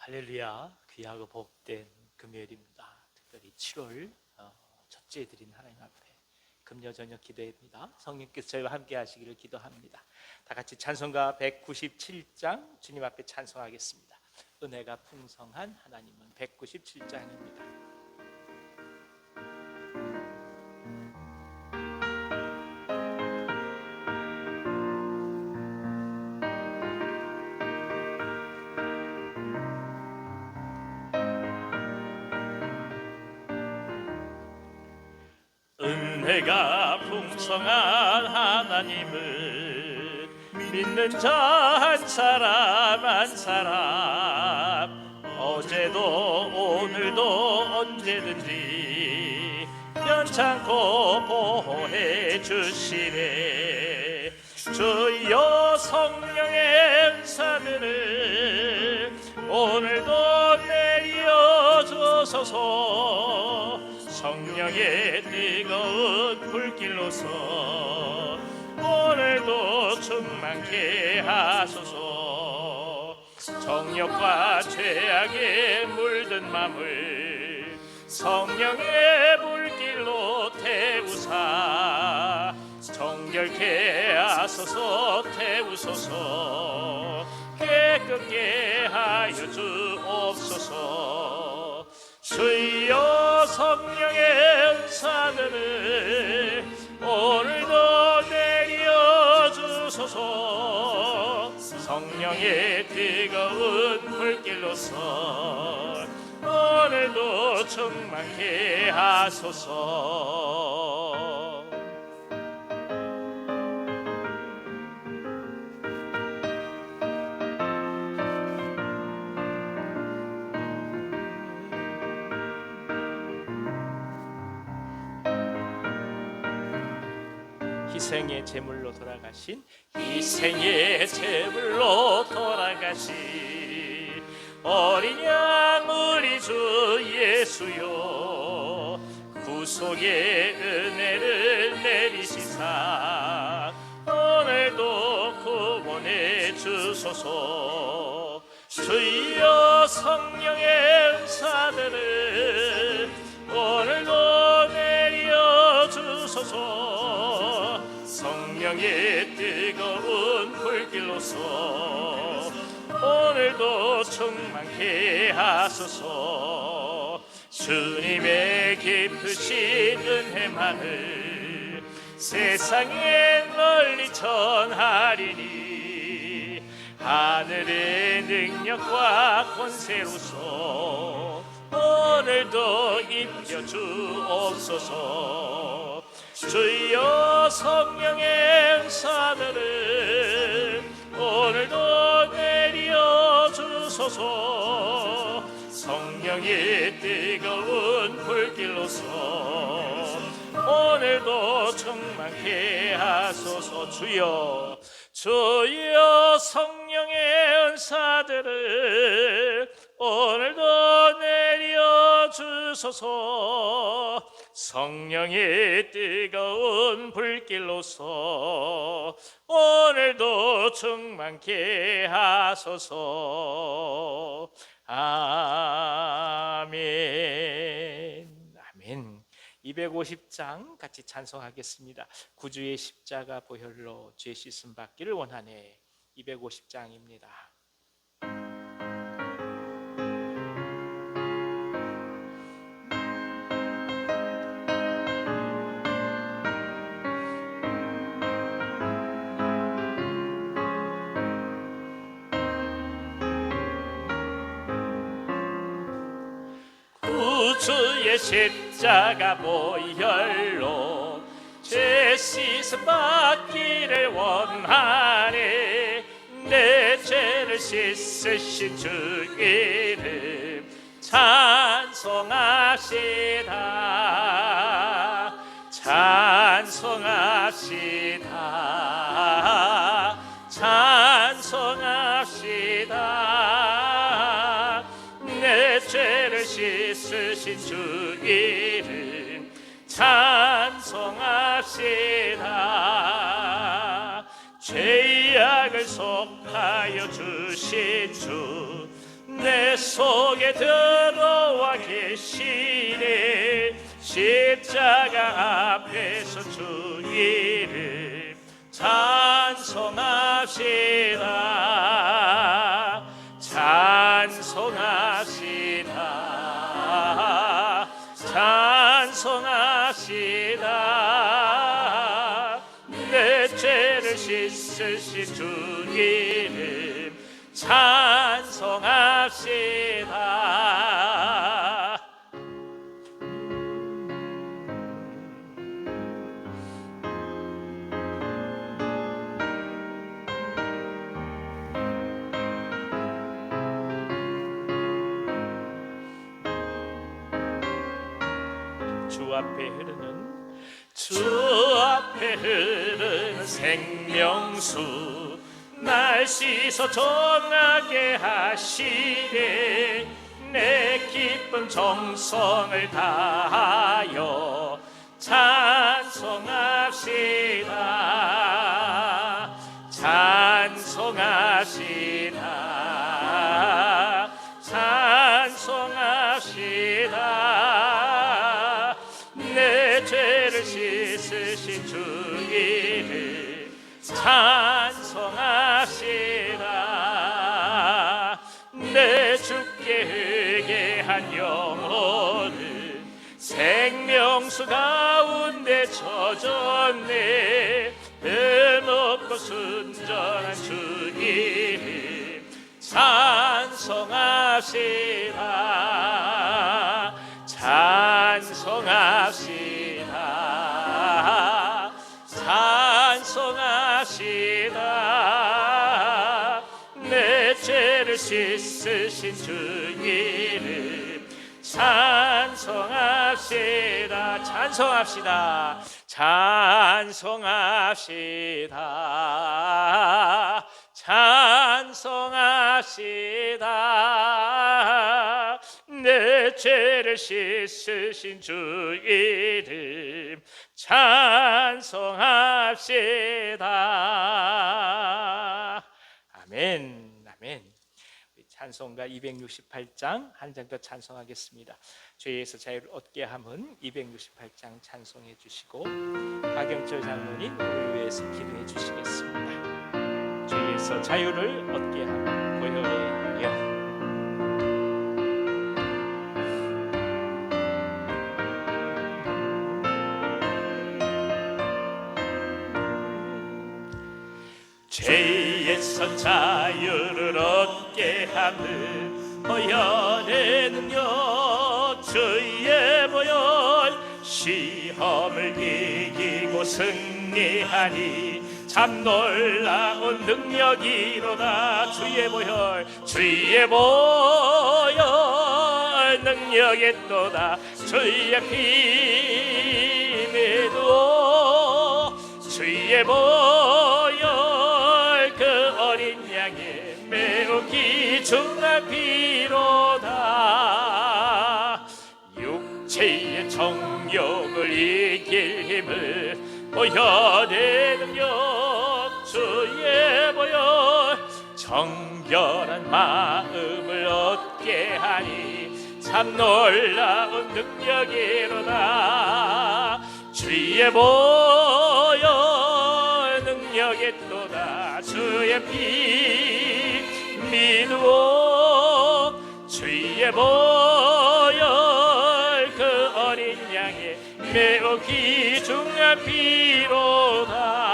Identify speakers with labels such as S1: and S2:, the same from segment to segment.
S1: 할렐루야. 귀하고 복된 금요일입니다. 특별히 7월 첫째 드린 하나님 앞에 금요 저녁 기도입니다. 성령께서 저희와 함께 하시기를 기도합니다. 다 같이 찬송가 197장 주님 앞에 찬송하겠습니다. 은혜가 풍성한 하나님은 197장입니다. 은혜가 풍성한 하나님을 믿는 자 한 사람 한 사람 어제도 오늘도 언제든지 변찮고 보호해 주시네. 주여 성령의 은사들을 오늘도 내려 주소서. 성령의 뜨거운 불길로서 오늘도 충만케 하소서. 정욕과 죄악에 물든 맘을 성령의 불길로 태우사 정결케 하소서. 태우소서. 깨끗게 하여 주옵소서. 주여 성령의 은사들을 오늘도 내려 주소서. 성령의 뜨거운 불길로서 오늘도 충만케 하소서. 희생의 제물로 돌아가신 어린 양 우리 주 예수여, 구속의 은혜를 내리시사 오늘도 구원해 주소서. 주여 성령의 은사들을 오늘도 내려 주소서. 성령의 뜨거운 불길로서 오늘도 충만케 하소서. 주님의 깊으신 은혜만을 세상에 널리 전하리니 하늘의 능력과 권세로서 오늘도 입혀 주옵소서. 주여 성령의 은사들을 오늘도 내려 주소서. 성령의 뜨거운 불길로서 오늘도 충만케 하소서. 주여 성령의 은사들을 오늘도 내려 주소서. 성령의 뜨거운 불길로서 오늘도 충만케 하소서. 아멘. 아멘. 250장 같이 찬송하겠습니다. 구주의 십자가 보혈로 죄 씻음 받기를 원하네. 250장입니다. 구주의 십자가 보혈로 죄 씻음 받기를 원하네. 내 죄를 씻으신 주 이름 찬송합시다. 찬송합시다. 찬송합시다. 내 죄를 씻으신 주 이름 찬송합시다. 죄악을 속하여 주신 주 내 속에 들어와 계시네. 십자가 앞에서 주 이름 찬송합시다. 찬송합시다. 찬송합시다. 내 죄를 씻으신 주 이름 찬송합시다. 주 앞에 흐르는 생명수 날 씻어 정하게 하시네. 내 기쁨 정성을 다하여 찬송합시다. 찬송합시다. 찬송합시다. 내 죄를 씻으신 주 이름 찬송합시다. 내 주께 회개한 영혼은 생명수 가운데 젖었네. 대놓고 순전한 주 이름 찬송합시다. 찬송합시다. 찬송합시다. 내 죄를 씻으신 주 이름 찬송합시다. 찬송합시다. 찬송합시다. 찬송합시다. 내 죄를 씻으신 주 이름 찬송합시다. 아멘. 아멘. 우리 찬송가 268장 한 장 더 찬송하겠습니다. 죄에서 자유를 얻게 함은 268장 찬송해 주시고 박영철 장로님 우리 위해서 기도해 주시겠습니다. 죄에서 자유를 얻게 함은 보혈의 영. 죄에서 자유를 얻게 하는 보혈의 능력 주의 보혈 시험을 이기고 승리하니 참 놀라운 능력이로다. 주의 보혈 주의 보혈 능력이 또다. 주의 피 믿어 주의 보혈 매우 귀중한 피로다. 육체의 정욕을 이길 힘을 보혈의 능력 주의 보혈 정결한 마음을 얻게 하니 참 놀라운 능력이로다. 주의 보혈 능력이 또다. 주의 피 믿어 주의 보혈 그 어린 양의 매우 귀중한 피로다.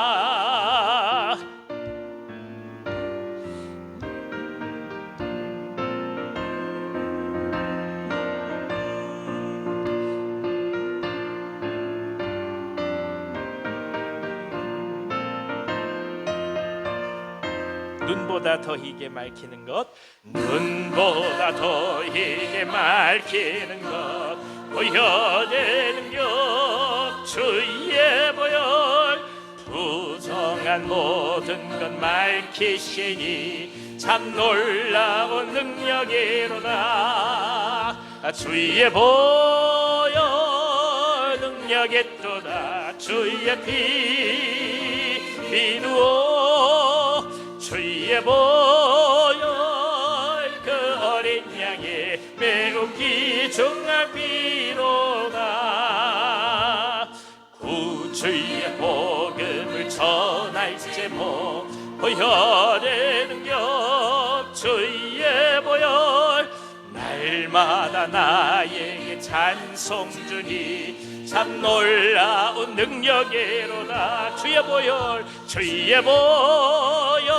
S1: 눈보다 더 희게 맑히는 것 눈보다 더 희게 맑히는 것 보혈의 능력 주의 보혈 부정한 모든 것 맑히시니 참 놀라운 능력이로다. 주의 보혈 능력이 또다. 주의 피 비누어 주의 보혈 그 어린 귀중하비로다. 구주의 복음을 전할 제목 보혈의 능력 주의 보혈 날마다 나에게 찬송 주니 참 놀라운 능력이로다. 주의 보혈 주의 보혈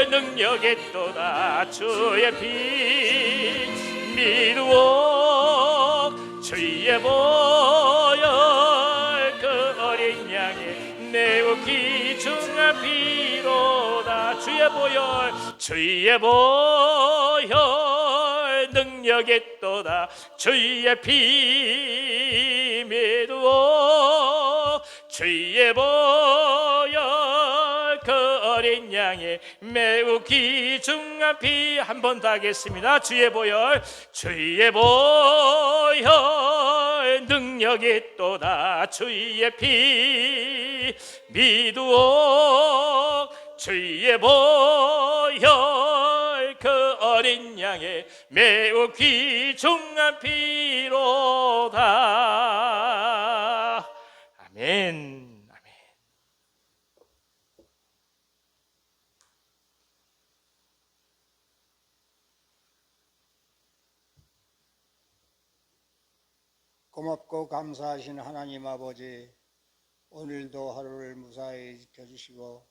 S1: 능력이 또다. 주의 피 미루어 주의 보혈 그 어린 양의 매우 귀중한 피로다. 주의 보혈 주의 보혈 능력이 또다. 주의 피 미루어 주의 보혈 그 어린 양의 매우 귀중한 피. 한 번 더 하겠습니다. 주의 보혈 주의 보혈 능력이 또다. 주의 피 미두어 주의 보혈 그 어린 양의 매우 귀중한 피로다. 아멘.
S2: 고맙고 감사하신 하나님 아버지, 오늘도 하루를 무사히 지켜주시고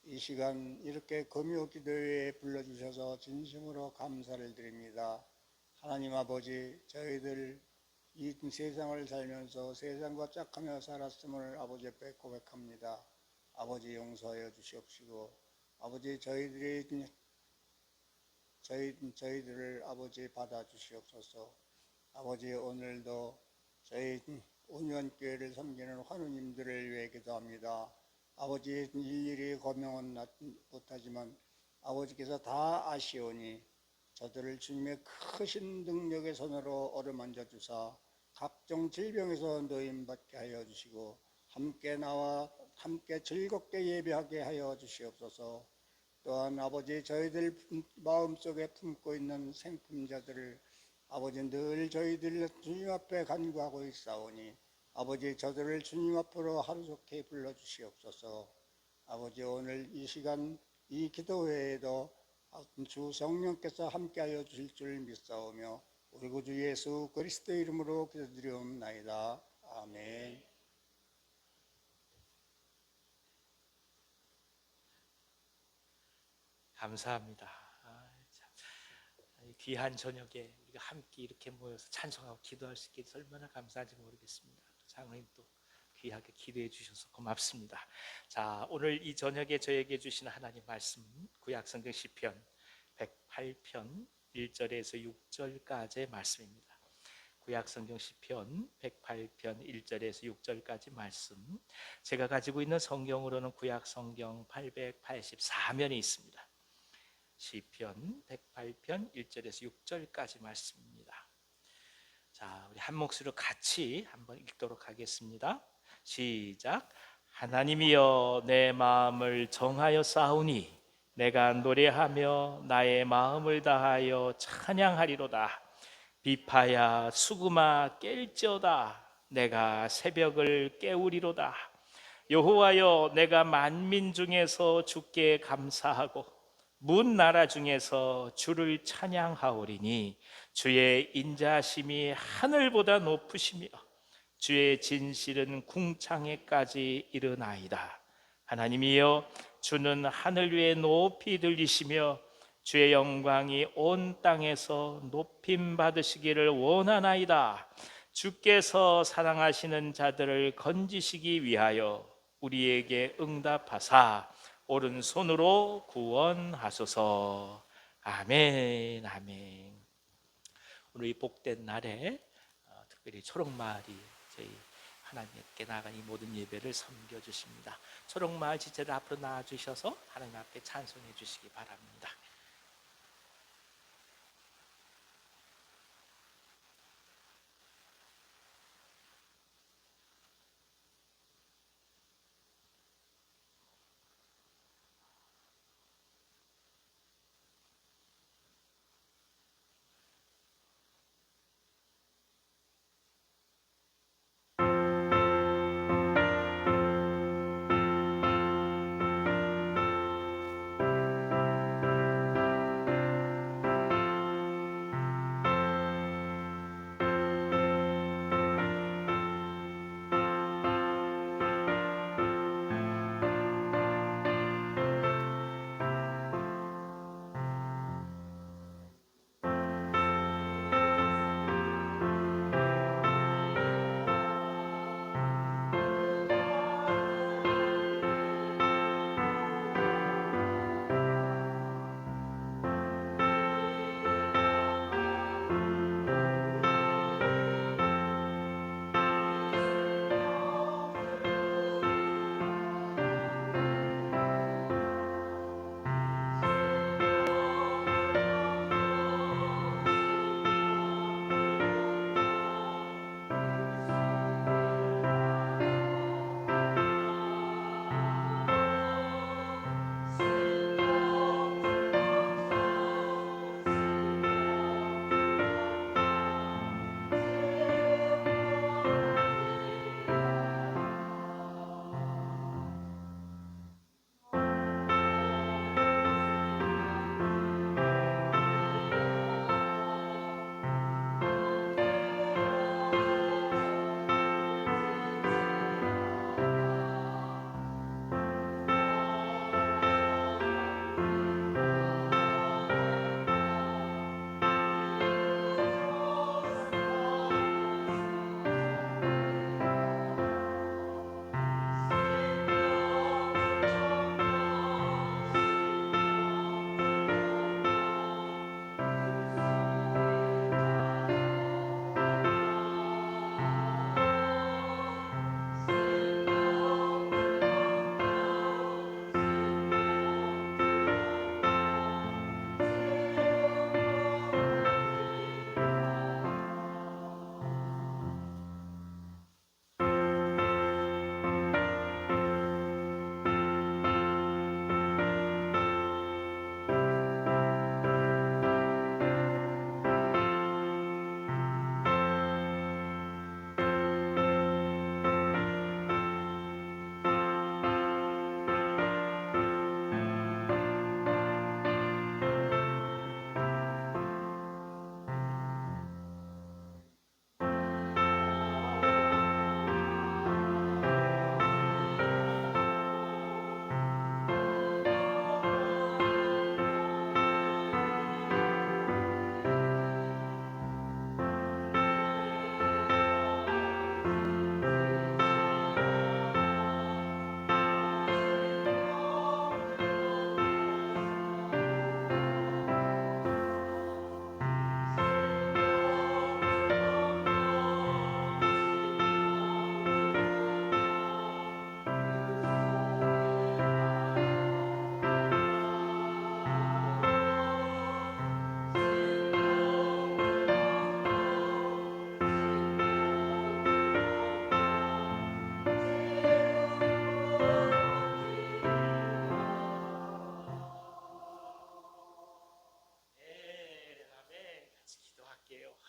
S2: 이 시간 이렇게 금요 기도회에 불러주셔서 진심으로 감사를 드립니다. 하나님 아버지, 저희들 이 세상을 살면서 세상과 짝하며 살았음을 아버지 앞에 고백합니다. 아버지 용서하여 주시옵시고 아버지 저희들을 아버지 받아주시옵소서. 아버지 오늘도 저희 온유한교회를 섬기는 환우님들을 위해 기도합니다. 아버지 일일이 고명은 못하지만 아버지께서 다 아시오니 저들을 주님의 크신 능력의 손으로 어루만져 주사 각종 질병에서 노임받게 하여 주시고 함께 나와 함께 즐겁게 예배하게 하여 주시옵소서. 또한 아버지 저희들 마음속에 품고 있는 생품자들을 아버지 늘 저희들 주님 앞에 간구하고 있사오니 아버지 저들을 주님 앞으로 하루속히 불러주시옵소서. 아버지 오늘 이 시간 이 기도회에도 주 성령께서 함께하여 주실 줄 믿사오며 우리 구주 예수 그리스도의 이름으로 기도드리옵나이다. 아멘.
S1: 감사합니다. 귀한 저녁에 우리가 함께 이렇게 모여서 찬송하고 기도할 수 있게 돼서 얼마나 감사한지 모르겠습니다. 장로님 또 귀하게 기도해 주셔서 고맙습니다. 자, 오늘 이 저녁에 저에게 주신 하나님 말씀 구약성경 시편 108편 1절에서 6절까지의 말씀입니다. 구약성경 시편 108편 1절에서 6절까지 말씀, 제가 가지고 있는 성경으로는 구약성경 884면이 있습니다. 시편 108편 1절에서 6절까지 말씀입니다. 자, 우리 한 목소리로 같이 한번 읽도록 하겠습니다. 시작. 하나님이여 내 마음을 정하여 싸우니 내가 노래하며 나의 마음을 다하여 찬양하리로다. 비파야 수금아 깰지어다. 내가 새벽을 깨우리로다. 여호와여 내가 만민 중에서 주께 감사하고 문 나라 중에서 주를 찬양하오리니 주의 인자심이 하늘보다 높으시며 주의 진실은 궁창에까지 이르나이다. 하나님이여 주는 하늘 위에 높이 들리시며 주의 영광이 온 땅에서 높임 받으시기를 원하나이다. 주께서 사랑하시는 자들을 건지시기 위하여 우리에게 응답하사 오른손으로 구원하소서. 아멘. 아멘. 오늘 이 복된 날에 특별히 초록마을이 저희 하나님께 나간 이 모든 예배를 섬겨주십니다. 초록마을 지체들 앞으로 나와주셔서 하나님 앞에 찬송해 주시기 바랍니다.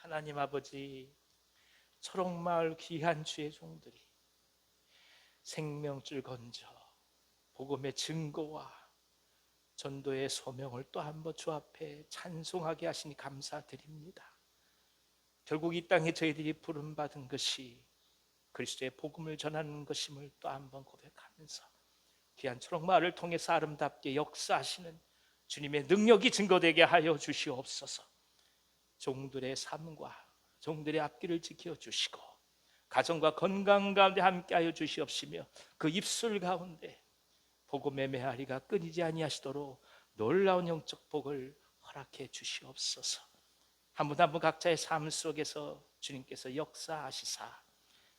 S1: 하나님 아버지, 초록마을 귀한 주의 종들이 생명줄 건져 복음의 증거와 전도의 소명을 또 한 번 주 앞에 찬송하게 하시니 감사드립니다. 결국 이 땅에 저희들이 부름받은 것이 그리스도의 복음을 전하는 것임을 또 한 번 고백하면서 귀한 초록마을을 통해서 아름답게 역사하시는 주님의 능력이 증거되게 하여 주시옵소서. 종들의 삶과 종들의 앞길을 지켜주시고 가정과 건강 가운데 함께하여 주시옵시며 그 입술 가운데 복음의 메아리가 끊이지 아니하시도록 놀라운 영적 복을 허락해 주시옵소서. 한 분 한 분 각자의 삶 속에서 주님께서 역사하시사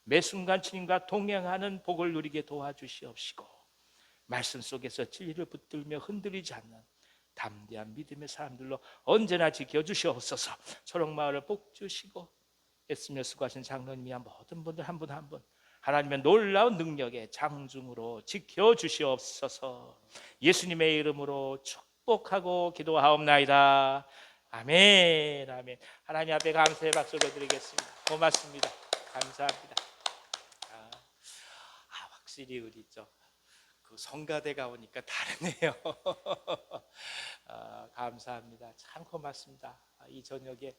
S1: 매 순간 주님과 동행하는 복을 누리게 도와주시옵시고 말씀 속에서 진리를 붙들며 흔들리지 않는 담대한 믿음의 사람들로 언제나 지켜주시옵소서. 초록마을을 복 주시고 애쓰며 수고하신 장로님이야 모든 분들 한 분 한 분 하나님의 놀라운 능력의 장중으로 지켜주시옵소서. 예수님의 이름으로 축복하고 기도하옵나이다. 아멘. 아멘. 하나님 앞에 감사의 박수를 드리겠습니다. 고맙습니다. 감사합니다. 확실히 우리 그 성가대가 오니까 다르네요. 감사합니다. 참 고맙습니다. 이 저녁에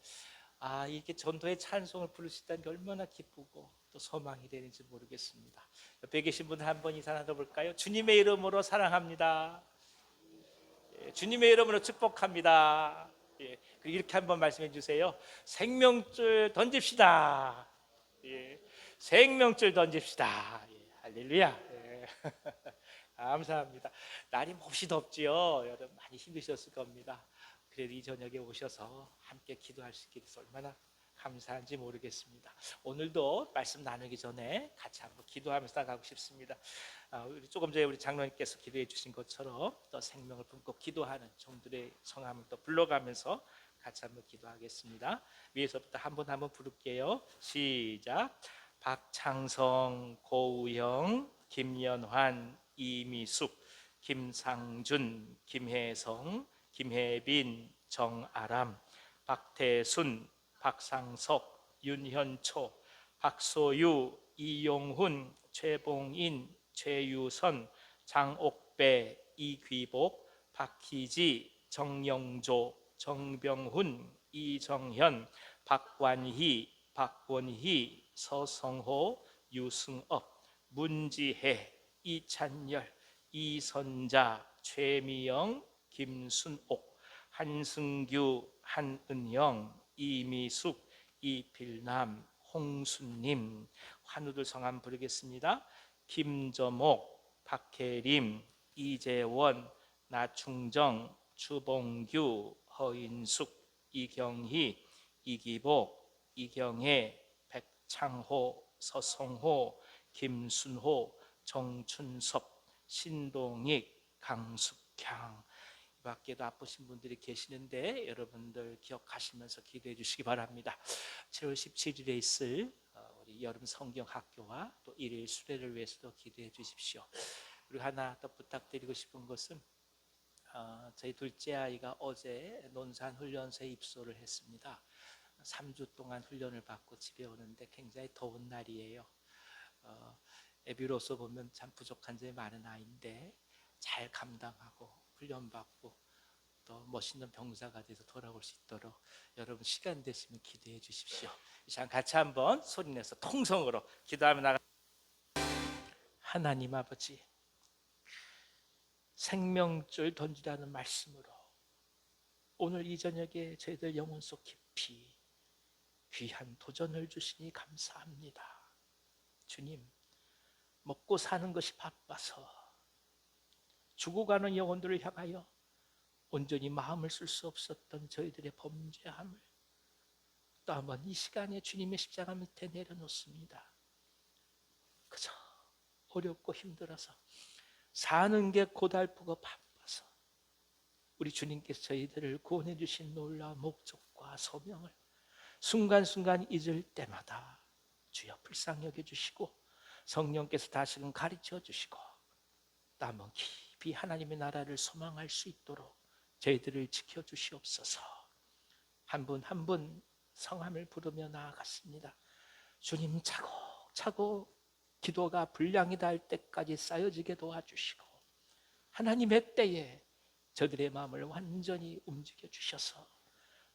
S1: 이렇게 전도의 찬송을 부를 수 있다는 게 얼마나 기쁘고 또 소망이 되는지 모르겠습니다. 옆에 계신 분 한 번 이상 나눠볼까요? 주님의 이름으로 사랑합니다. 주님의 이름으로 축복합니다. 이렇게 한번 말씀해 주세요. 생명줄 던집시다. 생명줄 던집시다. 할렐루야. 감사합니다. 날이 몹시 덥지요. 여러분 많이 힘드셨을 겁니다. 그래도 이 저녁에 오셔서 함께 기도할 수 있게 돼서 얼마나 감사한지 모르겠습니다. 오늘도 말씀 나누기 전에 같이 한번 기도하면서 나가고 싶습니다. 조금 전에 우리 장로님께서 기도해 주신 것처럼 또 생명을 품고 기도하는 종들의 성함을 또 불러가면서 같이 한번 기도하겠습니다. 위에서부터 한 분 한 분 부를게요. 시작. 박창성, 고우영, 김연환, 이미숙, 김상준, 김혜성, 김혜빈, 정아람, 박태순, 박상석, 윤현초, 박소유, 이용훈, 최봉인, 최유선, 장옥배, 이귀복, 박희지, 정영조, 정병훈, 이정현, 박완희, 박원희, 서성호, 유승업, 문지혜, 이찬열, 이선자, 최미영, 김순옥, 한승규, 한은영, 이미숙, 이필남, 홍순님, 환우들 성함 부르겠습니다. 김저목, 박혜림, 이재원, 나충정, 주봉규, 허인숙, 이경희, 이기복, 이경혜, 백창호, 서성호, 김순호, 정춘섭, 신동익, 강숙향. 이 밖에도 아프신 분들이 계시는데 여러분들 기억하시면서 기도해 주시기 바랍니다. 7월 17일에 있을 우리 여름 성경학교와 또 일일 수련을 위해서도 기도해 주십시오. 그리고 하나 더 부탁드리고 싶은 것은 저희 둘째 아이가 어제 논산 훈련소에 입소를 했습니다. 3주 동안 훈련을 받고 집에 오는데 굉장히 더운 날이에요. 애비로서 보면 참 부족한 점이 많은 아이인데 잘 감당하고 훈련받고 또 멋있는 병사가 돼서 돌아올 수 있도록 여러분 시간 되시면 기도해 주십시오. 이 시간 같이 한번 소리내서 통성으로 기도하며 나가. 하나님 아버지, 생명줄 던지라는 말씀으로 오늘 이 저녁에 저희들 영혼 속 깊이 귀한 도전을 주시니 감사합니다. 주님, 먹고 사는 것이 바빠서 죽어가는 영혼들을 향하여 온전히 마음을 쓸 수 없었던 저희들의 범죄함을 또 한번 이 시간에 주님의 십자가 밑에 내려놓습니다. 그저 어렵고 힘들어서 사는 게 고달프고 바빠서 우리 주님께서 저희들을 구원해 주신 놀라운 목적과 소명을 순간순간 잊을 때마다 주여 불쌍히 여겨주시고 성령께서 다시금 가르쳐 주시고 또 한번 깊이 하나님의 나라를 소망할 수 있도록 저희들을 지켜주시옵소서. 한 분 한 분 성함을 부르며 나아갔습니다. 주님, 차곡차곡 기도가 분량이 닿을 때까지 쌓여지게 도와주시고 하나님의 때에 저들의 마음을 완전히 움직여 주셔서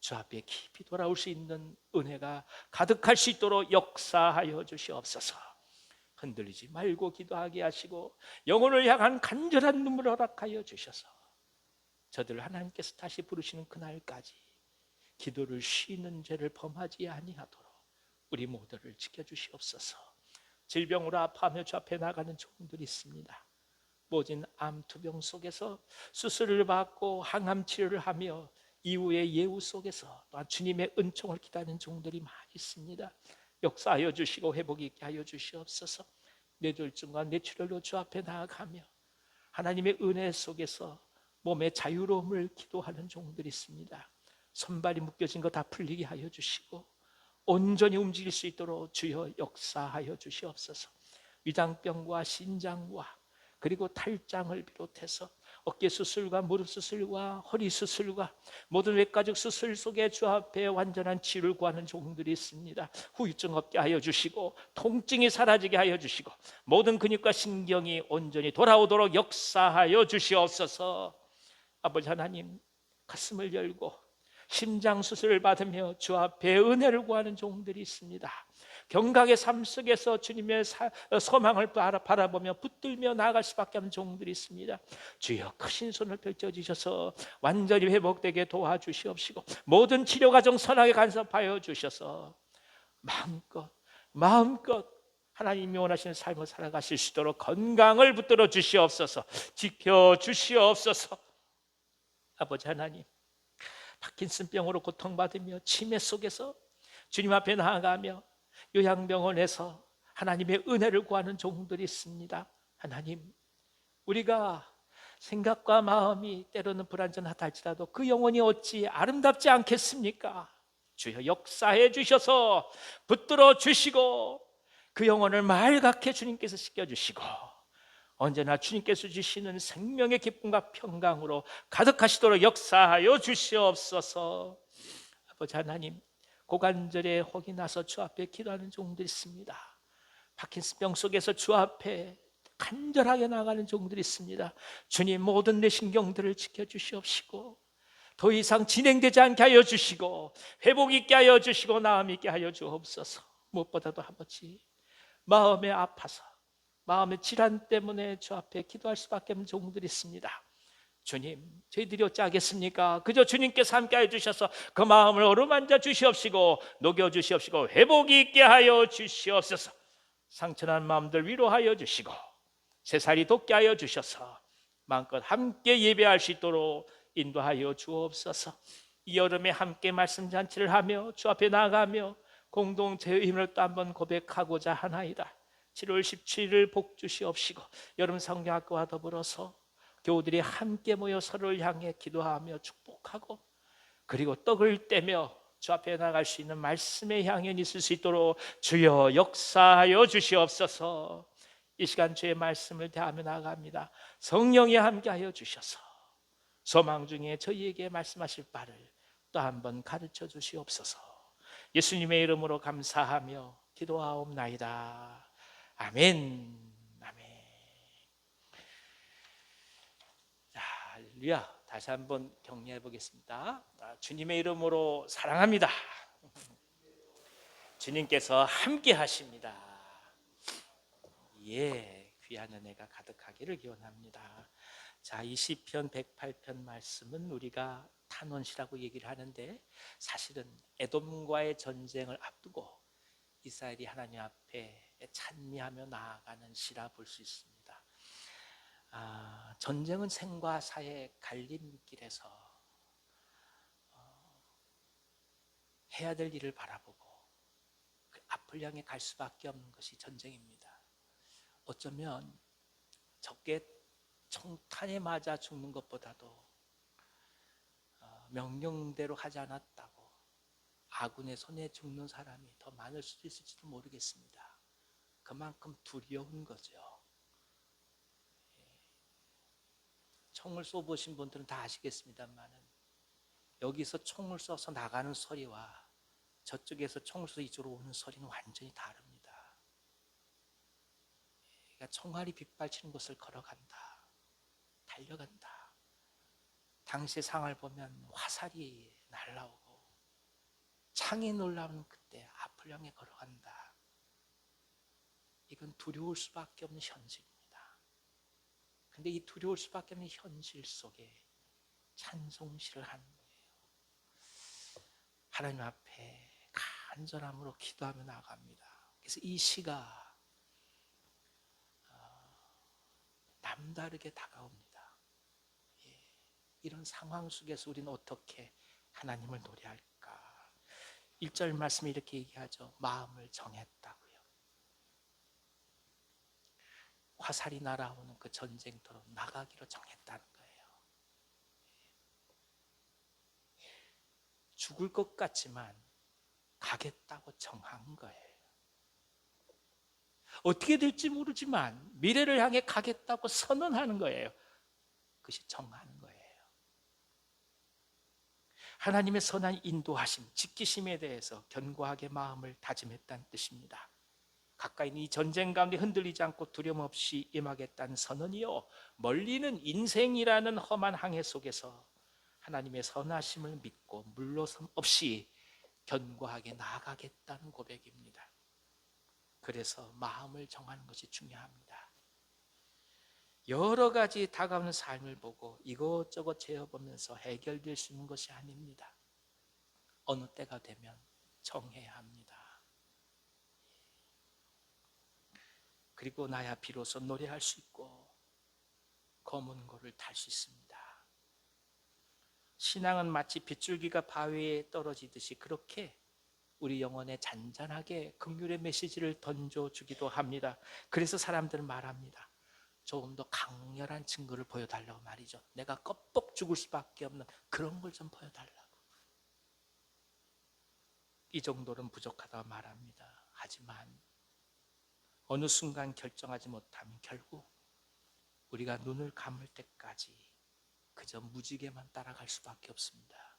S1: 주 앞에 깊이 돌아올 수 있는 은혜가 가득할 수 있도록 역사하여 주시옵소서. 흔들리지 말고 기도하게 하시고 영혼을 향한 간절한 눈물을 허락하여 주셔서 저들을 하나님께서 다시 부르시는 그날까지 기도를 쉬는 죄를 범하지 아니하도록 우리 모두를 지켜주시옵소서. 질병으로 아파하며 주 앞에 나가는 종들이 있습니다. 모진 암투병 속에서 수술을 받고 항암 치료를 하며 이후의 예우 속에서 또한 주님의 은총을 기다리는 종들이 많이 있습니다. 역사하여 주시고 회복이 있게 하여 주시옵소서. 뇌졸중과 뇌출혈로 주 앞에 나아가며 하나님의 은혜 속에서 몸의 자유로움을 기도하는 종들이 있습니다. 손발이 묶여진 거 다 풀리게 하여 주시고 온전히 움직일 수 있도록 주여 역사하여 주시옵소서. 위장병과 신장과 그리고 탈장을 비롯해서 어깨 수술과 무릎 수술과 허리 수술과 모든 외과적 수술 속에 주 앞에 완전한 치유를 구하는 종들이 있습니다. 후유증 없게 하여 주시고 통증이 사라지게 하여 주시고 모든 근육과 신경이 온전히 돌아오도록 역사하여 주시옵소서. 아버지 하나님, 가슴을 열고 심장 수술을 받으며 주 앞에 은혜를 구하는 종들이 있습니다. 경각의 삶 속에서 주님의 소망을 바라보며 붙들며 나아갈 수밖에 없는 종들이 있습니다. 주여 크신 손을 펼쳐주셔서 완전히 회복되게 도와주시옵시고 모든 치료 과정 선하게 간섭하여 주셔서 마음껏 하나님이 원하시는 삶을 살아가실 수 있도록 건강을 붙들어 주시옵소서. 지켜주시옵소서. 아버지 하나님, 파킨슨병으로 고통받으며 치매 속에서 주님 앞에 나아가며 요양병원에서 하나님의 은혜를 구하는 종들이 있습니다. 하나님, 우리가 생각과 마음이 때로는 불완전하다 할지라도 그 영혼이 어찌 아름답지 않겠습니까? 주여 역사해 주셔서 붙들어 주시고 그 영혼을 맑게 주님께서 씻겨주시고 언제나 주님께서 주시는 생명의 기쁨과 평강으로 가득하시도록 역사하여 주시옵소서. 아버지 하나님, 고관절에 혹이 나서 주 앞에 기도하는 종들이 있습니다. 파킨슨병 속에서 주 앞에 간절하게 나가는 종들이 있습니다. 주님, 모든 내 신경들을 지켜주시옵시고 더 이상 진행되지 않게 하여 주시고 회복 있게 하여 주시고 나음 있게 하여 주옵소서. 무엇보다도 아버지, 마음에 아파서 마음의 질환 때문에 주 앞에 기도할 수밖에 없는 종들이 있습니다. 주님, 저희들이 어찌하겠습니까? 그저 주님께서 함께 해주셔서 그 마음을 어루만져 주시옵시고 녹여 주시옵시고 회복이 있게 하여 주시옵소서. 상처난 마음들 위로하여 주시고 새살이 돋게 하여 주셔서 마음껏 함께 예배할 수 있도록 인도하여 주옵소서. 이 여름에 함께 말씀 잔치를 하며 주 앞에 나가며 공동체의 힘을 또 한번 고백하고자 하나이다. 7월 17일 복 주시옵시고 여름 성경학교와 더불어서 교우들이 함께 모여 서로를 향해 기도하며 축복하고 그리고 떡을 떼며 주 앞에 나갈 수 있는 말씀의 향연이 있을 수 있도록 주여 역사하여 주시옵소서. 이 시간 주의 말씀을 대하며 나아갑니다. 성령이 함께하여 주셔서 소망 중에 저희에게 말씀하실 바를 또 한번 가르쳐 주시옵소서. 예수님의 이름으로 감사하며 기도하옵나이다. 아멘. 아멘. 자, 할렐루야. 다시 한번 격려해 보겠습니다. 주님의 이름으로 사랑합니다. 주님께서 함께 하십니다. 예, 귀한 은혜가 가득하기를 기원합니다. 자, 이 시편 108편 말씀은 우리가 탄원시라고 얘기를 하는데 사실은 에돔과의 전쟁을 앞두고 이스라엘이 하나님 앞에 찬미하며 나아가는 시라 볼 수 있습니다. 전쟁은 생과 사의 갈림길에서 해야 될 일을 바라보고 그 앞을 향해 갈 수밖에 없는 것이 전쟁입니다. 어쩌면 적의 총탄에 맞아 죽는 것보다도 명령대로 하지 않았다고 아군의 손에 죽는 사람이 더 많을 수도 있을지도 모르겠습니다. 그만큼 두려운 거죠. 총을 쏘보신 분들은 다 아시겠습니다만은 여기서 총을 쏘서 나가는 소리와 저쪽에서 청소 이쪽으로 오는 소리는 완전히 다릅니다. 그러니까 총알이 빗발치는 곳을 걸어간다, 달려간다. 당시 상황을 보면 화살이 날라오고 창이 놀라우는 그때 앞을 향해 걸어간다. 이건 두려울 수밖에 없는 현실입니다. 근데 이 두려울 수밖에 없는 현실 속에 찬송시를 하는 거예요. 하나님 앞에 간절함으로 기도하며 나갑니다. 그래서 이 시가 남다르게 다가옵니다. 예, 이런 상황 속에서 우리는 어떻게 하나님을 노래할까? 1절 말씀이 이렇게 얘기하죠. 마음을 정했다고요. 화살이 날아오는 그 전쟁터로 나가기로 정했다는 거예요. 죽을 것 같지만 가겠다고 정한 거예요. 어떻게 될지 모르지만 미래를 향해 가겠다고 선언하는 거예요. 그것이 정하는 거예요. 하나님의 선한 인도하심, 지키심에 대해서 견고하게 마음을 다짐했다는 뜻입니다. 가까이 있는 이 전쟁 가운데 흔들리지 않고 두려움 없이 임하겠다는 선언이요, 멀리는 인생이라는 험한 항해 속에서 하나님의 선하심을 믿고 물러섬 없이 견고하게 나아가겠다는 고백입니다. 그래서 마음을 정하는 것이 중요합니다. 여러 가지 다가오는 삶을 보고 이것저것 재어보면서 해결될 수 있는 것이 아닙니다. 어느 때가 되면 정해야 합니다. 그리고 나야 비로소 노래할 수 있고 검은 고를 탈 수 있습니다. 신앙은 마치 빗줄기가 바위에 떨어지듯이 그렇게 우리 영혼에 잔잔하게 긍휼의 메시지를 던져주기도 합니다. 그래서 사람들은 말합니다. 조금 더 강렬한 증거를 보여달라고 말이죠. 내가 껍벅 죽을 수밖에 없는 그런 걸 좀 보여달라고. 이 정도는 부족하다고 말합니다. 하지만 어느 순간 결정하지 못하면 결국 우리가 눈을 감을 때까지 그저 무지개만 따라갈 수밖에 없습니다.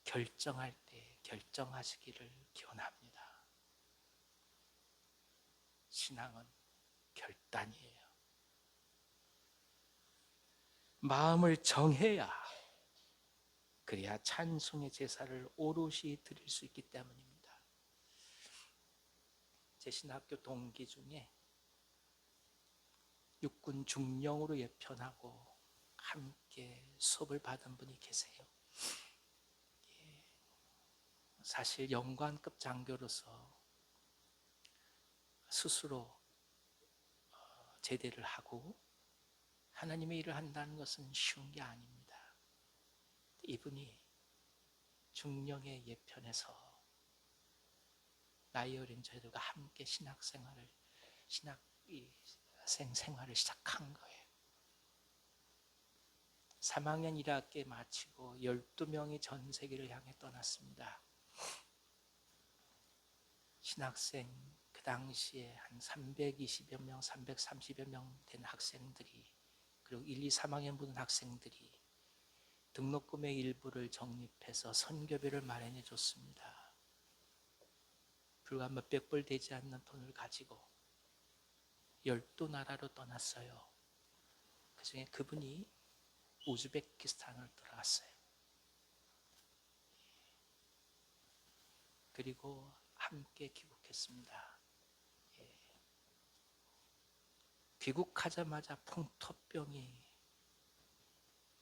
S1: 결정할 때 결정하시기를 기원합니다. 신앙은 결단이에요. 마음을 정해야 그래야 찬송의 제사를 오롯이 드릴 수 있기 때문입니다. 제 신학교 동기 중에 육군 중령으로 예편하고 함께 수업을 받은 분이 계세요. 사실 영관급 장교로서 스스로 제대를 하고 하나님의 일을 한다는 것은 쉬운 게 아닙니다. 이분이 중령의 예편에서 나이 어린 저희들과 함께 신학생활을 시작한 거예요. 3학년 1학기 마치고 12명이 전 세계를 향해 떠났습니다. 신학생 그 당시에 한 320여 명, 330여 명 된 학생들이, 그리고 1, 2, 3학년 보는 학생들이 등록금의 일부를 적립해서 선교비를 마련해 줬습니다. 불과 몇백 불 되지 않는 돈을 가지고 12나라로 떠났어요. 그 중에 그분이 우즈베키스탄을 들어갔어요. 그리고 함께 귀국했습니다. 귀국하자마자 풍토병이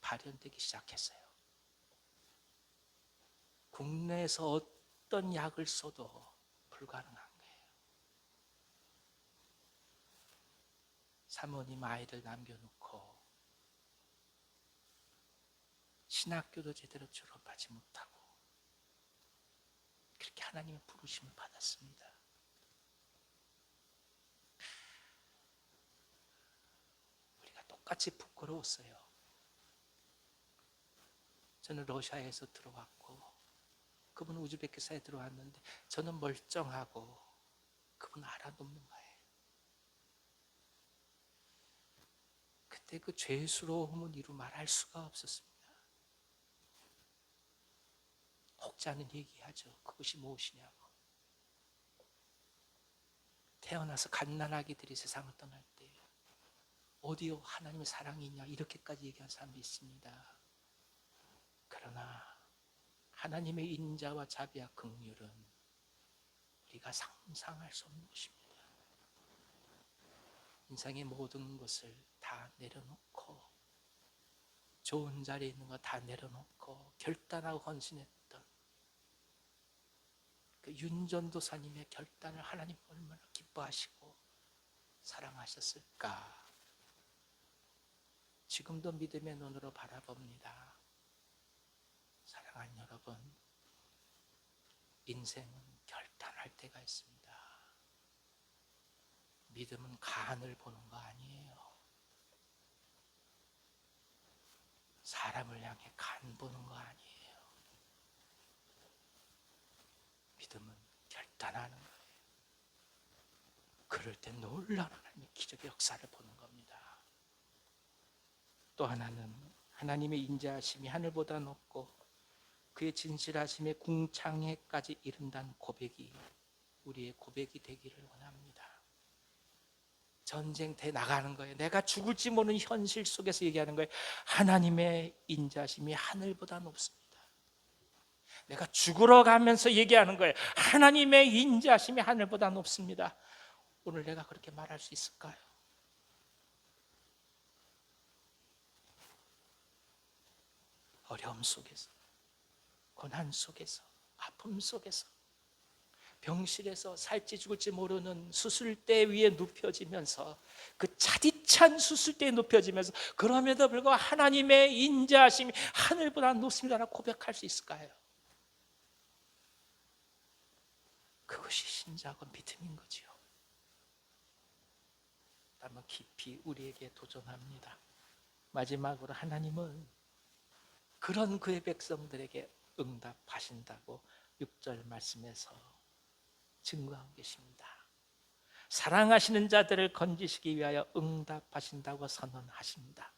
S1: 발현되기 시작했어요. 국내에서 어떤 약을 써도 불가능한 거예요. 사모님 아이를 남겨놓고 신학교도 제대로 졸업하지 못하고 그렇게 하나님의 부르심을 받았습니다. 우리가 똑같이 부끄러웠어요. 저는 러시아에서 들어왔고 그분은 우즈베키스탄에 들어왔는데 저는 멀쩡하고 그분 알아놓는 거예요. 그때 그 죄스러움은 이루 말할 수가 없었습니다. 자는 얘기하죠. 그것이 무엇이냐고. 태어나서 갓난아기들이 세상을 떠날 때 어디요 하나님의 사랑이 있냐 이렇게까지 얘기한 사람도 있습니다. 그러나 하나님의 인자와 자비와 긍휼은 우리가 상상할 수 없는 것입니다. 인생의 모든 것을 다 내려놓고 좋은 자리에 있는 거 다 내려놓고 결단하고 헌신했던 그 윤전도사님의 결단을 하나님 얼마나 기뻐하시고 사랑하셨을까. 지금도 믿음의 눈으로 바라봅니다. 사랑하는 여러분, 인생은 결단할 때가 있습니다. 믿음은 간을 보는 거 아니에요. 사람을 향해 간 보는 거 아니에요. 믿음은 결단하는 거예요. 그럴 때 놀라운 하나님의 기적의 역사를 보는 겁니다. 또 하나는 하나님의 인자하심이 하늘보다 높고 그의 진실하심의 궁창에까지 이른다는 고백이 우리의 고백이 되기를 원합니다. 전쟁터에 나가는 거예요. 내가 죽을지 모르는 현실 속에서 얘기하는 거예요. 하나님의 인자심이 하늘보다 높습니다. 내가 죽으러 가면서 얘기하는 거예요. 하나님의 인자심이 하늘보다 높습니다. 오늘 내가 그렇게 말할 수 있을까요? 어려움 속에서, 고난 속에서, 아픔 속에서, 병실에서 살지 죽을지 모르는 수술대 위에 눕혀지면서 그 차디찬 수술대에 눕혀지면서 그럼에도 불구하고 하나님의 인자하심이 하늘보다 높습니다라고 고백할 수 있을까요? 그것이 신자고 믿음인 거지요. 한번 깊이 우리에게 도전합니다. 마지막으로 하나님은 그런 그의 백성들에게 응답하신다고 6절 말씀에서 증거하고 계십니다. 사랑하시는 자들을 건지시기 위하여 응답하신다고 선언하십니다.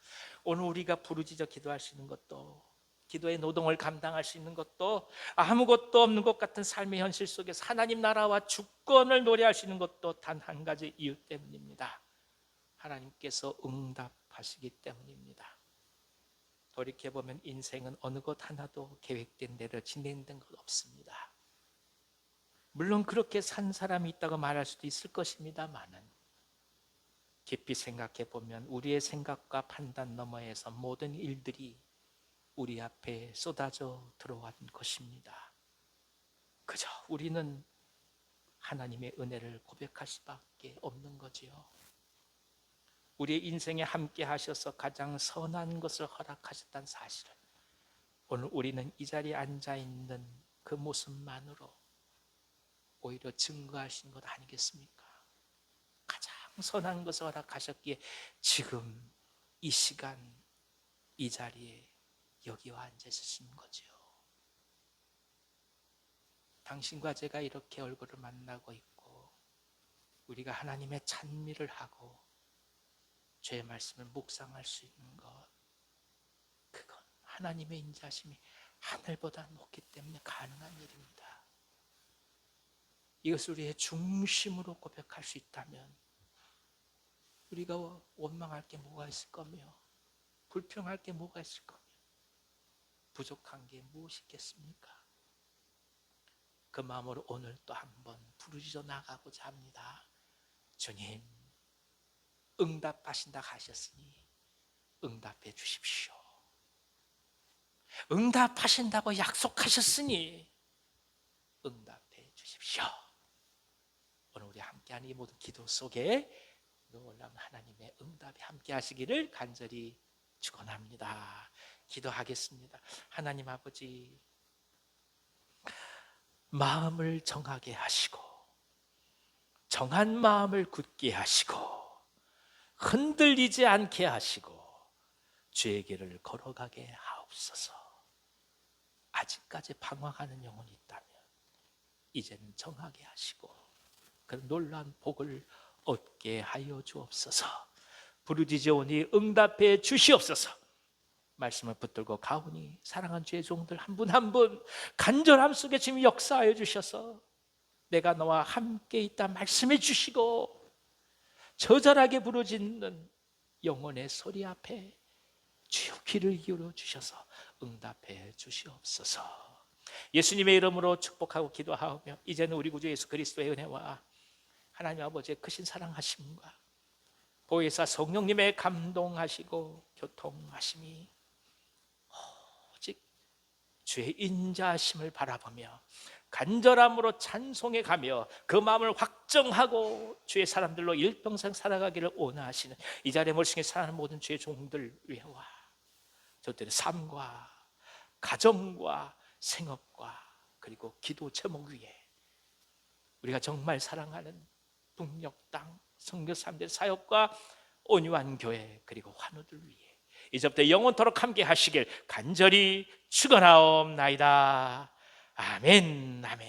S1: 오늘 우리가 부르짖어 기도할 수 있는 것도, 기도의 노동을 감당할 수 있는 것도, 아무것도 없는 것 같은 삶의 현실 속에서 하나님 나라와 주권을 노래할 수 있는 것도 단 한 가지 이유 때문입니다. 하나님께서 응답하시기 때문입니다. 돌이켜보면 인생은 어느 것 하나도 계획된 대로 진행된 것 없습니다. 물론 그렇게 산 사람이 있다고 말할 수도 있을 것입니다만은 깊이 생각해 보면 우리의 생각과 판단 너머에서 모든 일들이 우리 앞에 쏟아져 들어온 것입니다. 그저 우리는 하나님의 은혜를 고백할 수밖에 없는 거지요. 우리의 인생에 함께 하셔서 가장 선한 것을 허락하셨다는 사실을 오늘 우리는 이 자리에 앉아 있는 그 모습만으로 오히려 증거하신 것 아니겠습니까? 가장 선한 것을 허락하셨기에 지금 이 시간 이 자리에 여기와 앉아 있으신 거죠. 당신과 제가 이렇게 얼굴을 만나고 있고 우리가 하나님의 찬미를 하고 죄의 말씀을 묵상할 수 있는 것, 그건 하나님의 인자심이 하늘보다 높기 때문에 가능한 일입니다. 이것을 우리의 중심으로 고백할 수 있다면 우리가 원망할 게 뭐가 있을 거며 불평할 게 뭐가 있을 거며 부족한 게 무엇이 있겠습니까? 그 마음으로 오늘 또 한번 부르짖어 나가고자 합니다. 주님, 응답하신다 하셨으니 응답해 주십시오. 응답하신다고 약속하셨으니 응답해 주십시오. 오늘 우리 함께하는 이 모든 기도 속에 놀라운 하나님의 응답이 함께 하시기를 간절히 축원합니다. 기도하겠습니다. 하나님 아버지, 마음을 정하게 하시고 정한 마음을 굳게 하시고 흔들리지 않게 하시고 주의 길을 걸어가게 하옵소서. 아직까지 방황하는 영혼이 있다면 이제는 정하게 하시고 그 놀라운 복을 얻게 하여 주옵소서. 부르짖으오니 응답해 주시옵소서. 말씀을 붙들고 가오니 사랑하는 주의 종들 한 분 한 분 간절함 속에 지금 역사하여 주셔서 내가 너와 함께 있다 말씀해 주시고 저절하게 부르짖는 영혼의 소리 앞에 주여 귀를 기울여 주셔서 응답해 주시옵소서. 예수님의 이름으로 축복하고 기도하오며 이제는 우리 구주 예수 그리스도의 은혜와 하나님 아버지의 크신 사랑하심과 보혜사 성령님의 감동하시고 교통하심이 오직 주의 인자하심을 바라보며 간절함으로 찬송해 가며 그 마음을 확정하고 주의 사람들로 일평생 살아가기를 원하시는 이 자리에 멀쩡히 살아가는 모든 주의 종들 위에와 저들의 삶과 가정과 생업과 그리고 기도 제목 위에 우리가 정말 사랑하는 북녘 땅 선교 사람들의 사역과 온유한 교회 그리고 환우들 위해 이제부터 영원토록 함께 하시길 간절히 축원하옵나이다. 아멘. 아멘.